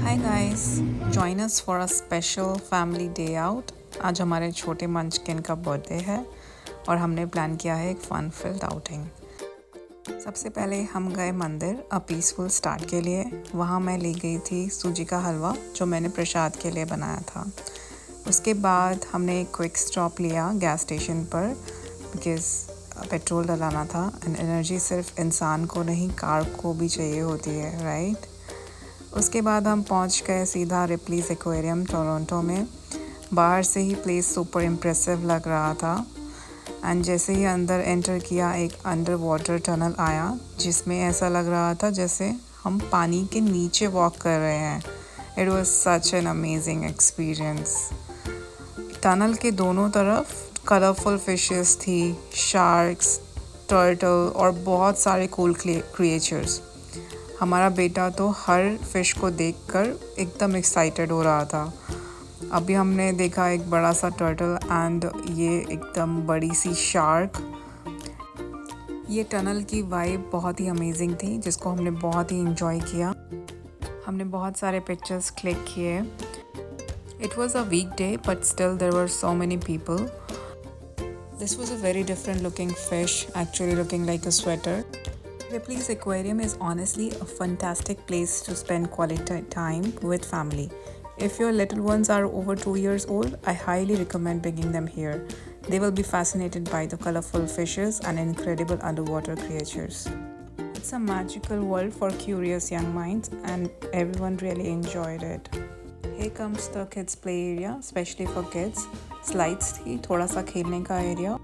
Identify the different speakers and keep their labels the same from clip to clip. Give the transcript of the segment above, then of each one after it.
Speaker 1: Hi guys, join us for a special family day out. आज हमारे छोटे मंचकिन का बर्थडे है और हमने प्लान किया है एक फन फिल्ड आउटिंग। सबसे पहले हम गए मंदिर अ पीसफुल स्टार्ट के लिए। वहाँ मैं ले गई थी सूजी का हलवा जो मैंने प्रसाद के लिए बनाया था। उसके बाद हमने एक क्विक स्टॉप लिया गैस स्टेशन पर बिकॉज़ पेट्रोल डलाना था एंड एनर्जी सिर्फ इंसान को नहीं कार को भी चाहिए होती है, राइट। उसके बाद हम पहुंच गए सीधा रिप्लीज एक्वेरियम टोरंटो में। बाहर से ही प्लेस सुपर इम्प्रेसिव लग रहा था एंड जैसे ही अंदर एंटर किया एक अंडर वाटर टनल आया जिसमें ऐसा लग रहा था जैसे हम पानी के नीचे वॉक कर रहे हैं। It was such an amazing experience. Tunnel के दोनों तरफ कलरफुल फिशेस थी, शार्क्स, टर्टल और बहुत सारे कूल क्रिएचर्स। हमारा बेटा तो हर फिश को देखकर एकदम एक्साइटेड हो रहा था। अभी हमने देखा एक बड़ा सा टर्टल एंड ये एकदम बड़ी सी शार्क। ये टनल की वाइब बहुत ही अमेजिंग थी जिसको हमने बहुत ही इंजॉय किया। हमने बहुत सारे पिक्चर्स क्लिक किए। It was a weekday but still there were so many people. This was a very different looking fish, actually looking like a sweater. Ripley's Aquarium is honestly a fantastic place to spend quality time with family. If your little ones are over 2 years old, I highly recommend bringing them here. They will be fascinated by the colorful fishes and incredible underwater creatures. It's a magical world for curious young minds and everyone really enjoyed it. Here comes the kids play area, especially for kids. Slides थी, थोड़ा सा खेलने का area.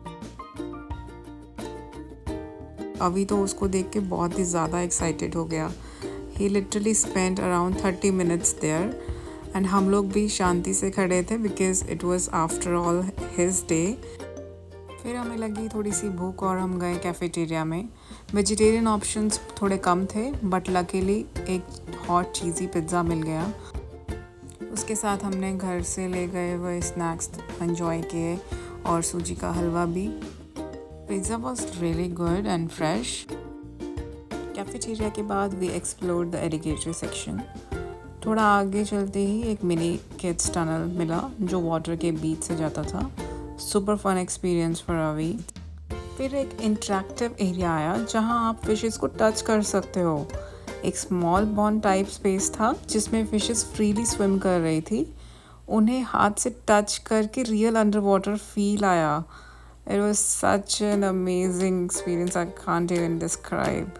Speaker 1: अभी तो उसको देख के बहुत ही ज़्यादा एक्साइटेड हो गया। He literally spend around 30 minutes there and हम लोग भी शांति से खड़े थे because it was after all his day. फिर हमें लगी थोड़ी सी भूख और हम गए कैफेटेरिया में। वेजिटेरियन ऑप्शंस थोड़े कम थे बट लकीली एक हॉट चीज़ी पिज़्ज़ा मिल गया। उसके साथ हमने घर से ले गए हुए स्नैक्स एंजॉय किए और सूजी का हलवा भी। Pizza was really good and fresh. Cafeteria के बाद we explored the alligator section. थोड़ा आगे चलते ही एक मिनी किड्स टनल मिला जो वाटर के बीच से जाता था। सुपर फन एक्सपीरियंस फॉर अवी। फिर एक इंटरेक्टिव एरिया आया जहां आप फिशेस को टच कर सकते हो। एक स्मॉल बॉन्ड टाइप स्पेस था जिसमें फिशेस फ्रीली स्विम कर रही थी। उन्हें हाथ से टच करके रियल अंडर वाटर फील आया। It was such an amazing experience, I can't even describe.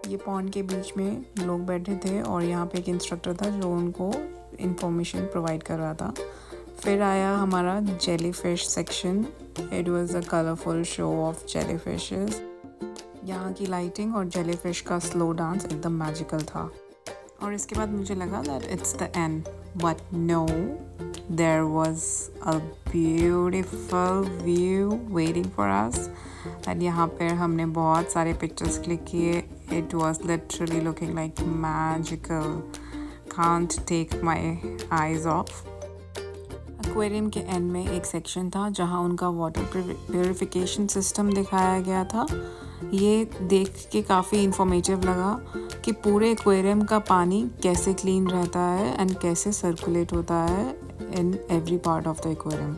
Speaker 1: ये पॉन्ड के बीच में लोग बैठे थे और यहाँ पे एक इंस्ट्रक्टर था जो उनको इंफॉर्मेशन प्रोवाइड कर रहा था। फिर आया हमारा jelly fish section. It was a colourful show of jelly fishes. यहाँ की लाइटिंग और जेली फिश का स्लो डांस एकदम मैजिकल था। और इसके बाद मुझे लगा that it's the end but no, there was a beautiful view waiting for us and यहाँ पर हमने बहुत सारे पिक्चर्स क्लिक किए। it was literally looking like magical, can't take my eyes off. Aquarium के एंड में एक सेक्शन था जहाँ उनका वाटर प्योरिफिकेशन सिस्टम दिखाया गया था। ये देख के काफ़ी इंफॉर्मेटिव लगा कि पूरे एक्वेरियम का पानी कैसे क्लीन रहता है एंड कैसे सर्कुलेट होता है in every part of the aquarium.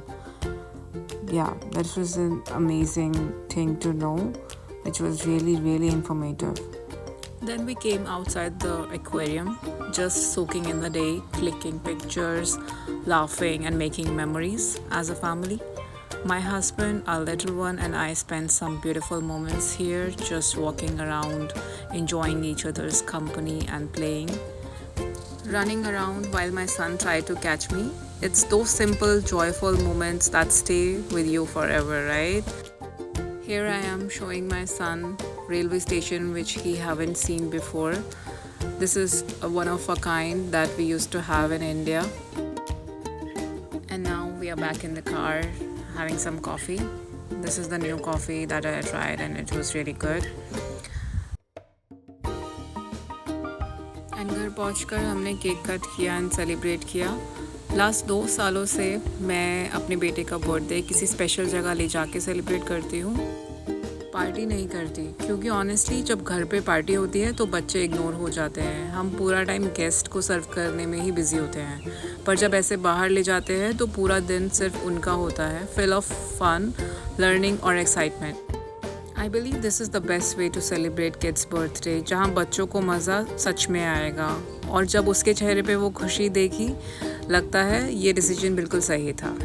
Speaker 1: Yeah, that was an amazing thing to know, which was really informative. Then we came outside the aquarium, just soaking in the day, clicking pictures, laughing and making memories as a family. My husband, our little one, and I spent some beautiful moments here, just walking around, enjoying each other's company and playing. Running around while my son tried to catch me. It's those simple, joyful moments that stay with you forever, right? Here I am showing my son railway station which he haven't seen before. This is one of a kind that we used to have in India. And now we are back in the car having some coffee. This is the new coffee that I tried and it was really good. घर पहुंचकर हमने cake cut किया and celebrate किया। Last 2 सालों से मैं अपने बेटे का बर्थडे किसी स्पेशल जगह ले जाके सेलिब्रेट करती हूँ। पार्टी नहीं करती, क्योंकि ऑनेस्टली जब घर पे पार्टी होती है तो बच्चे इग्नोर हो जाते हैं। हम पूरा टाइम गेस्ट को सर्व करने में ही बिजी होते हैं, पर जब ऐसे बाहर ले जाते हैं तो पूरा दिन सिर्फ उनका होता है, फिल ऑफ फन, लर्निंग और excitement. I believe this is the best way to celebrate kids birthday, जहाँ बच्चों को मज़ा सच में आएगा। और जब उसके चेहरे पे वो खुशी देखी, लगता है ये डिसीजन बिल्कुल सही था।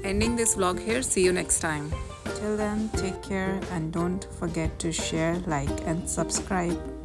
Speaker 1: Ending this vlog here. See you next time. Till then, take care and don't forget to share, like and subscribe.